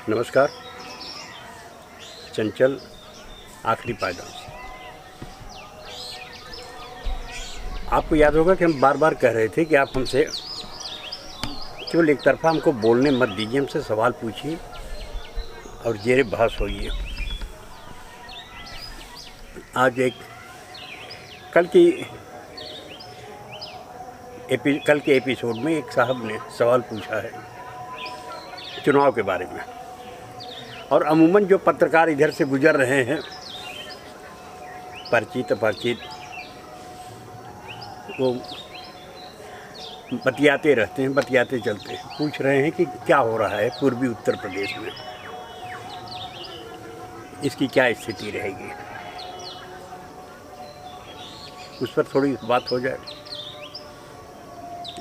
नमस्कार। चंचल आखिरी पायदान। आपको याद होगा कि हम बार बार कह रहे थे कि आप हमसे केवल एक तरफा हमको बोलने मत दीजिए, हमसे सवाल पूछिए और जेरे बहस होइए। आज कल के एपिसोड में एक साहब ने सवाल पूछा है चुनाव के बारे में, और अमूमन जो पत्रकार इधर से गुजर रहे हैं परिचित वो बतियाते रहते हैं, बतियाते चलते हैं। पूछ रहे हैं कि क्या हो रहा है पूर्वी उत्तर प्रदेश में, इसकी क्या स्थिति रहेगी। उस पर थोड़ी बात हो जाए।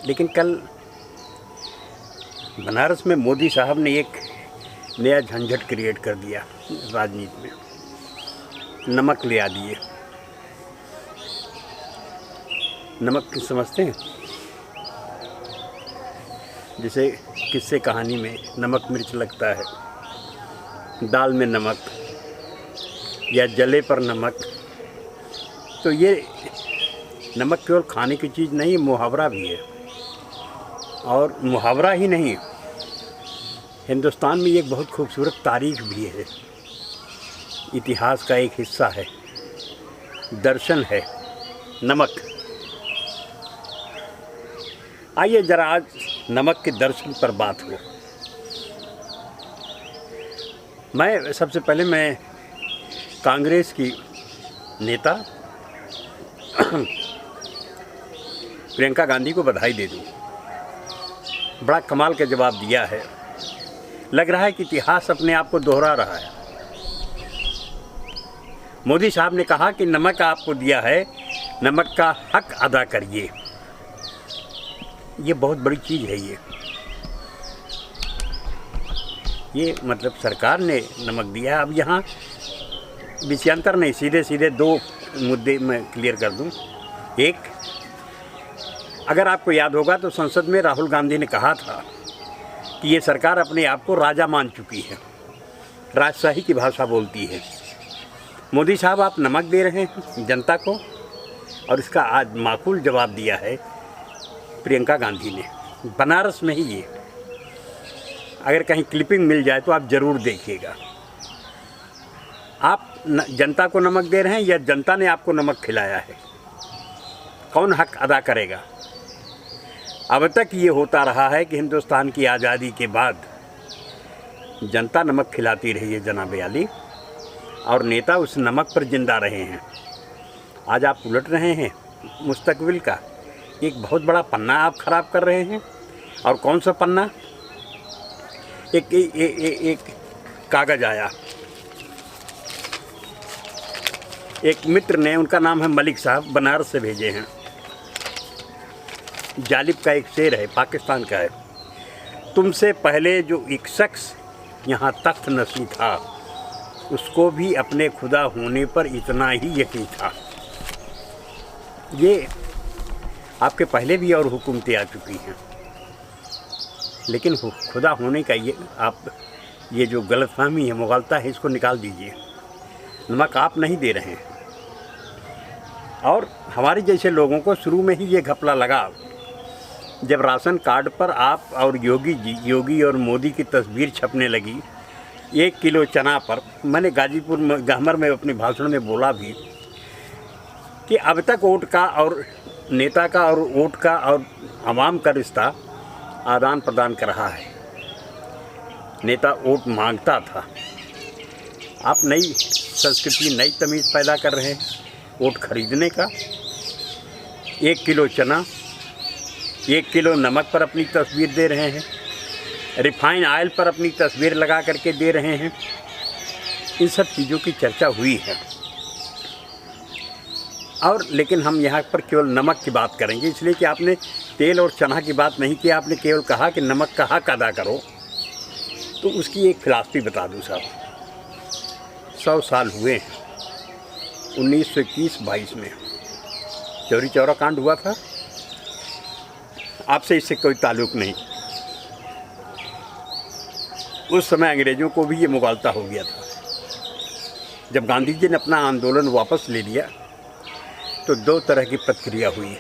लेकिन कल बनारस में मोदी साहब ने एक नया झंझट क्रिएट कर दिया राजनीति में। नमक ले आ दिए। नमक समझते हैं, जैसे किस्से कहानी में नमक मिर्च लगता है, दाल में नमक या जले पर नमक। तो ये नमक केवल खाने की चीज़ नहीं, मुहावरा भी है। और मुहावरा ही नहीं, हिंदुस्तान में एक बहुत खूबसूरत तारीख भी है, इतिहास का एक हिस्सा है, दर्शन है, नमक। आइए जरा आज नमक के दर्शन पर बात हो। सबसे पहले मैं कांग्रेस की नेता प्रियंका गांधी को बधाई दे दूं। बड़ा कमाल का जवाब दिया है। लग रहा है कि इतिहास अपने आप को दोहरा रहा है। मोदी साहब ने कहा कि नमक आपको दिया है, नमक का हक अदा करिए। ये बहुत बड़ी चीज़ है। ये मतलब सरकार ने नमक दिया। अब यहाँ विषयांतर नहीं, सीधे सीधे दो मुद्दे मैं क्लियर कर दूं। एक, अगर आपको याद होगा तो संसद में राहुल गांधी ने कहा था कि ये सरकार अपने आप को राजा मान चुकी है, राजशाही की भाषा बोलती है। मोदी साहब आप नमक दे रहे हैं जनता को, और इसका आज माकूल जवाब दिया है प्रियंका गांधी ने, बनारस में ही। ये अगर कहीं क्लिपिंग मिल जाए तो आप ज़रूर देखिएगा। आप जनता को नमक दे रहे हैं या जनता ने आपको नमक खिलाया है? कौन हक अदा करेगा? अब तक ये होता रहा है कि हिंदुस्तान की आज़ादी के बाद जनता नमक खिलाती रही है जनाब आली, और नेता उस नमक पर जिंदा रहे हैं। आज आप उलट रहे हैं मुस्तकबिल का। एक बहुत बड़ा पन्ना आप ख़राब कर रहे हैं। और कौन सा पन्ना? एक कागज़ आया, एक मित्र ने, उनका नाम है मलिक साहब, बनारस से भेजे हैं। जालिब का एक शेर है, पाकिस्तान का है। तुमसे पहले जो एक शख्स यहाँ तख्त नशीं था, उसको भी अपने खुदा होने पर इतना ही यकीन था। ये आपके पहले भी और हुकूमतें आ चुकी हैं, लेकिन खुदा होने का ये जो गलतफहमी है, मुग़ालता है, इसको निकाल दीजिए। नमक आप नहीं दे रहे हैं। और हमारे जैसे लोगों को शुरू में ही ये घपला लगा, जब राशन कार्ड पर आप और योगी और मोदी की तस्वीर छपने लगी 1 किलो चना पर। मैंने गाजीपुर में गहमर में अपने भाषण में बोला भी कि अब तक वोट का और नेता का और वोट का और आवाम का रिश्ता आदान प्रदान कर रहा है। नेता वोट मांगता था। आप नई संस्कृति, नई तमीज़ पैदा कर रहे हैं वोट खरीदने का। 1 किलो चना, 1 किलो नमक पर अपनी तस्वीर दे रहे हैं, रिफाइन ऑयल पर अपनी तस्वीर लगा करके दे रहे हैं। इन सब चीज़ों की चर्चा हुई है। और लेकिन हम यहाँ पर केवल नमक की बात करेंगे, इसलिए कि आपने तेल और चना की बात नहीं की। आपने केवल कहा कि नमक का हक अदा करो। तो उसकी एक फिलासफी बता दूँ साहब। 100 साल हुए हैं। 1921-22 में चौरी चौरा कांड हुआ था। आपसे इससे कोई ताल्लुक़ नहीं। उस समय अंग्रेज़ों को भी ये मुगालता हो गया था। जब गांधी जी ने अपना आंदोलन वापस ले लिया तो दो तरह की प्रतिक्रिया हुई।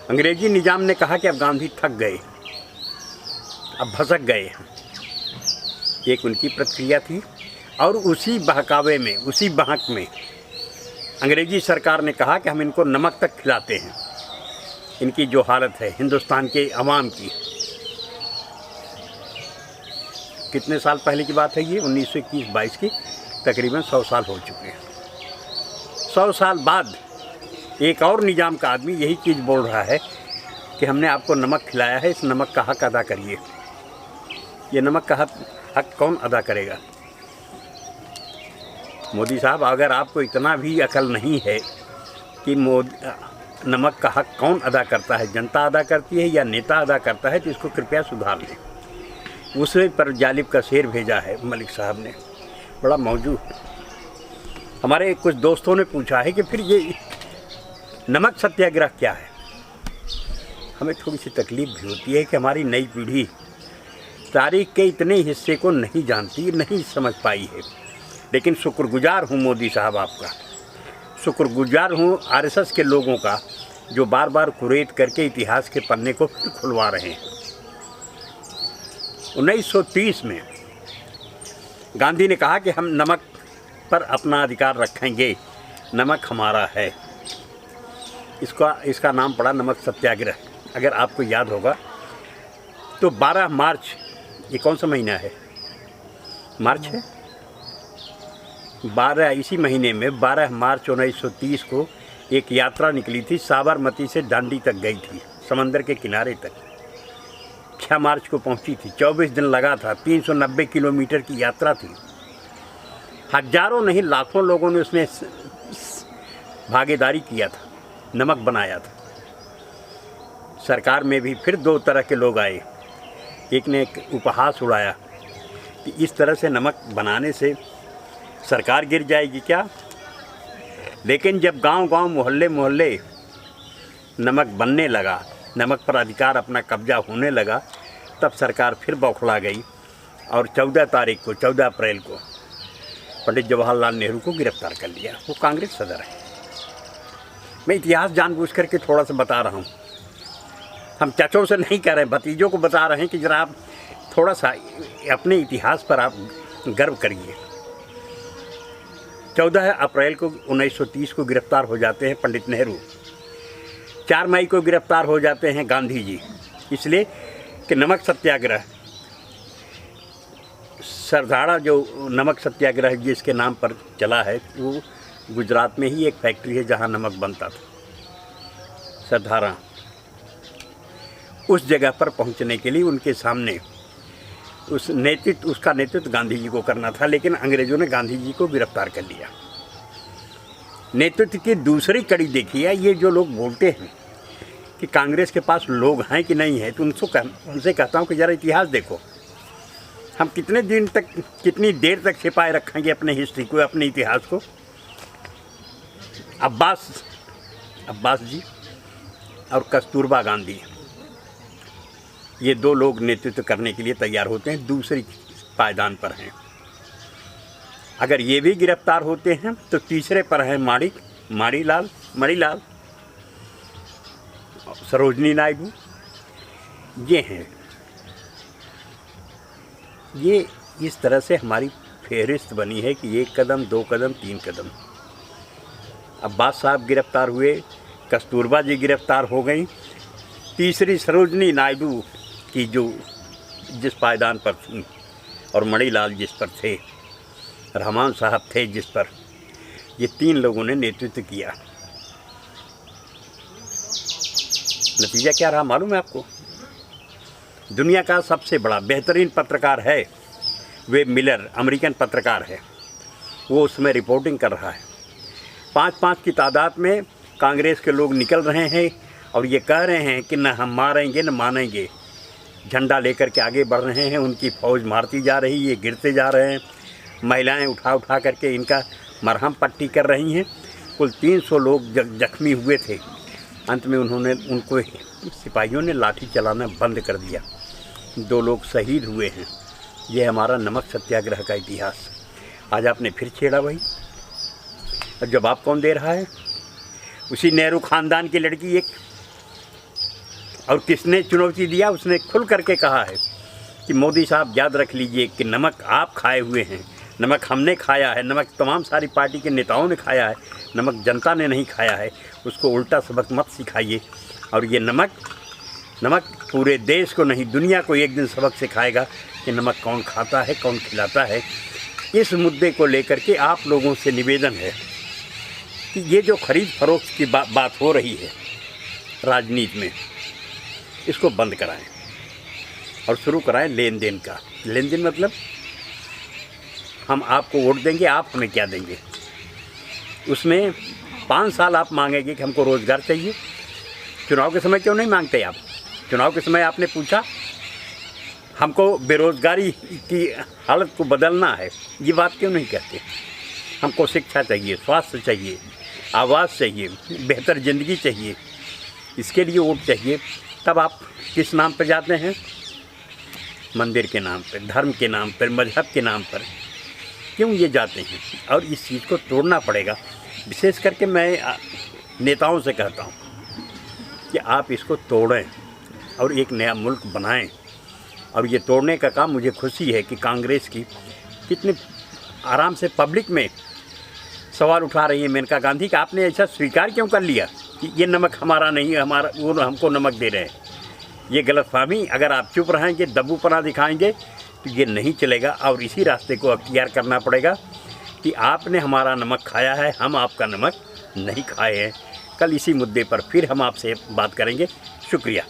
अंग्रेजी निज़ाम ने कहा कि अब गांधी थक गए, अब भसक गए। एक उनकी प्रतिक्रिया थी। और उसी बहकावे में, उसी बहक में अंग्रेजी सरकार ने कहा कि हम इनको नमक तक खिलाते हैं। इनकी जो हालत है हिंदुस्तान के अवाम की, कितने साल पहले की बात है ये, 1921-22 की, तकरीबन 100 साल हो चुके हैं। 100 साल बाद एक और निज़ाम का आदमी यही चीज़ बोल रहा है कि हमने आपको नमक खिलाया है, इस नमक का हक अदा करिए। ये नमक का हक कौन अदा करेगा? मोदी साहब, अगर आपको इतना भी अकल नहीं है कि नमक का हक कौन अदा करता है, जनता अदा करती है या नेता अदा करता है, तो इसको कृपया सुधार लें। उसे पर जालिब का शेर भेजा है मलिक साहब ने, बड़ा मौजू है। हमारे कुछ दोस्तों ने पूछा है कि फिर ये नमक सत्याग्रह क्या है। हमें थोड़ी सी तकलीफ़ भी होती है कि हमारी नई पीढ़ी तारीख के इतने हिस्से को नहीं जानती, नहीं समझ पाई है। लेकिन शुक्रगुजार हूँ मोदी साहब आपका, शुक्रगुजार हूँ आरएसएस के लोगों का, जो बार बार कुरेद करके इतिहास के पन्ने को फिर खुलवा रहे हैं। 1930 में गांधी ने कहा कि हम नमक पर अपना अधिकार रखेंगे, नमक हमारा है। इसका नाम पड़ा नमक सत्याग्रह। अगर आपको याद होगा तो 12 मार्च, ये कौन सा महीना है? मार्च है। 12 इसी महीने में 12 मार्च 1930 को एक यात्रा निकली थी, साबरमती से दांडी तक गई थी, समंदर के किनारे तक। 6 मार्च को पहुंची थी। 24 दिन लगा था। 390 किलोमीटर की यात्रा थी। हजारों नहीं लाखों लोगों ने उसमें भागीदारी किया था, नमक बनाया था। सरकार में भी फिर दो तरह के लोग आए। एक ने एक उपहास उड़ाया कि इस तरह से नमक बनाने से सरकार गिर जाएगी क्या। लेकिन जब गांव-गांव, मोहल्ले-मोहल्ले नमक बनने लगा, नमक पर अधिकार अपना कब्जा होने लगा, तब सरकार फिर बौखला गई और 14 तारीख को, 14 अप्रैल को पंडित जवाहरलाल नेहरू को गिरफ्तार कर लिया। वो कांग्रेस सदर है। मैं इतिहास जानबूझ करके थोड़ा सा बता रहा हूँ। हम चचों से नहीं कह रहे, भतीजों को बता रहे हैं कि ज़रा आप थोड़ा सा अपने इतिहास पर आप गर्व करिए। 14 अप्रैल को 1930 को गिरफ्तार हो जाते हैं पंडित नेहरू। 4 मई को गिरफ्तार हो जाते हैं गांधी जी, इसलिए कि नमक सत्याग्रह, सरदाड़ा जो नमक सत्याग्रह जिसके नाम पर चला है, वो गुजरात में ही एक फैक्ट्री है जहाँ नमक बनता था, सरदाड़ा। उस जगह पर पहुंचने के लिए उनके सामने उसका नेतृत्व गांधी जी को करना था, लेकिन अंग्रेज़ों ने गांधी जी को गिरफ्तार कर लिया। नेतृत्व की दूसरी कड़ी देखिए। ये जो लोग बोलते हैं कि कांग्रेस के पास लोग हैं कि नहीं है, तो उनसे कहता हूँ कि ज़रा इतिहास देखो। हम कितने दिन तक, कितनी देर तक छिपाए रखेंगे अपने हिस्ट्री को, अपने इतिहास को। अब्बास जी और कस्तूरबा गांधी, ये 2 लोग नेतृत्व करने के लिए तैयार होते हैं, दूसरी पायदान पर हैं। अगर ये भी गिरफ्तार होते हैं तो तीसरे पर हैं मणिलाल, सरोजनी नायडू। ये हैं। ये इस तरह से हमारी फेहरिस्त बनी है कि 1 कदम, 2 कदम, 3 कदम। अब्बास साहब गिरफ्तार हुए, कस्तूरबा जी गिरफ्तार हो गई, तीसरी सरोजनी नायडू की जो जिस पायदान पर थी, और मणिलाल जिस पर थे, रहमान साहब थे जिस पर, ये 3 लोगों ने नेतृत्व किया। नतीजा क्या रहा मालूम है आपको? दुनिया का सबसे बड़ा बेहतरीन पत्रकार है वेब मिलर, अमेरिकन पत्रकार है, वो उसमें रिपोर्टिंग कर रहा है। 5-5 की तादाद में कांग्रेस के लोग निकल रहे हैं और ये कह रहे हैं कि न हम मारेंगे न मानेंगे। झंडा लेकर के आगे बढ़ रहे हैं, उनकी फ़ौज मारती जा रही है, ये गिरते जा रहे हैं। महिलाएं उठा करके इनका मरहम पट्टी कर रही हैं। कुल 300 लोग जख्मी हुए थे। अंत में उनको सिपाहियों ने लाठी चलाना बंद कर दिया। 2 लोग शहीद हुए हैं। ये हमारा नमक सत्याग्रह का इतिहास आज आपने फिर छेड़ा भाई। और जवाब कौन दे रहा है? उसी नेहरू ख़ानदान की लड़की एक। और किसने चुनौती दिया? उसने खुल करके कहा है कि मोदी साहब याद रख लीजिए कि नमक आप खाए हुए हैं, नमक हमने खाया है, नमक तमाम सारी पार्टी के नेताओं ने खाया है, नमक जनता ने नहीं खाया है। उसको उल्टा सबक मत सिखाइए। और ये नमक पूरे देश को नहीं, दुनिया को एक दिन सबक सिखाएगा कि नमक कौन खाता है, कौन खिलाता है। इस मुद्दे को लेकर के आप लोगों से निवेदन है कि ये जो खरीद फरोख्त की बात हो रही है राजनीति में, इसको बंद कराएं और शुरू कराएं लेन देन का। लेन देन मतलब हम आपको वोट देंगे, आप हमें क्या देंगे। उसमें 5 साल आप मांगेंगे कि हमको रोज़गार चाहिए। चुनाव के समय क्यों नहीं मांगते आप? चुनाव के समय आपने पूछा हमको बेरोज़गारी की हालत को बदलना है, ये बात क्यों नहीं कहते? हमको शिक्षा चाहिए, स्वास्थ्य चाहिए, आवास चाहिए, बेहतर ज़िंदगी चाहिए, इसके लिए वोट चाहिए। तब आप किस नाम पर जाते हैं? मंदिर के नाम पर, धर्म के नाम पर, मजहब के नाम पर क्यों ये जाते हैं? और इस चीज़ को तोड़ना पड़ेगा। विशेष करके मैं नेताओं से कहता हूँ कि आप इसको तोड़ें और एक नया मुल्क बनाएं। और ये तोड़ने का काम मुझे खुशी है कि कांग्रेस की कितने आराम से पब्लिक में सवाल उठा रही है मेनका गांधी का आपने ऐसा स्वीकार क्यों कर लिया कि ये नमक हमारा नहीं है, हमारा वो हमको नमक दे रहे हैं। ये गलतफहमी, अगर आप चुप रहेंगे, दब्बूपना दिखाएंगे तो ये नहीं चलेगा। और इसी रास्ते को अख्तियार करना पड़ेगा कि आपने हमारा नमक खाया है, हम आपका नमक नहीं खाए हैं। कल इसी मुद्दे पर फिर हम आपसे बात करेंगे। शुक्रिया।